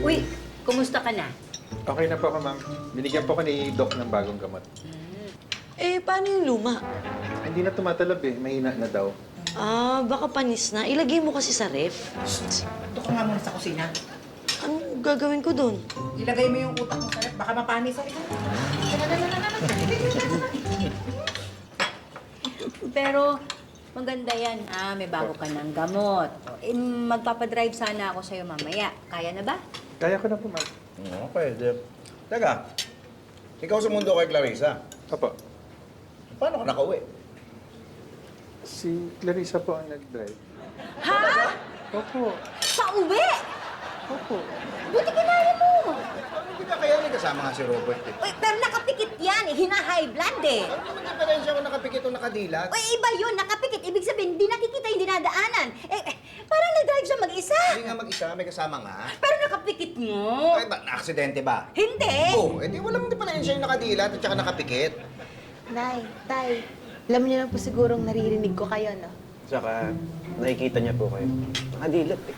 Uy, kumusta ka na? Okay na po ako, ma'am. Binigyan po ko ni Doc ng bagong gamot. Eh, paano yung luma? Hindi na tumatalab eh. Mahina na daw. Ah, baka panis na. Ilagay mo kasi sa ref. Ito ka nga muna sa kusina. Anong gagawin ko doon? Ilagay mo yung utak mo sa rep, baka mapanis sa ikaw. Pero maganda yan, May bago ka ng gamot. Magpapadrive sana ako sa'yo mamaya. Kaya na ba? Kaya ko na po, ma'am. Oo, pwede. Teka, ikaw sa mundo kay Clarissa. Opo. Paano ka nakauwi? Si Clarissa po ang nag-drive. Ha? Opo. Pauwi? Opo. Buti kinaya mo. Paano hindi ka kaya may kasama nga si Robert eh? Uy, pero nakapikit yan hina-high blood Ano naman diferensya kung nakapikit o nakadilat? Uy, iba yun, nakapikit. Ibig sabihin, hindi nakikita yung dinadaanan. Parang nag-drive siya mag-isa. Hindi nga mag-isa, may kasama nga. Pero nakapikit mo. Ay ba, na-aksidente ba? Hindi. Oo, edi walang diferensya yung nakadilat at saka nakapikit. Nay, Tay, alam niyo na po sigurong naririnig ko kayo, no? Saka, nakikita niya po kayo. Nakadilat eh.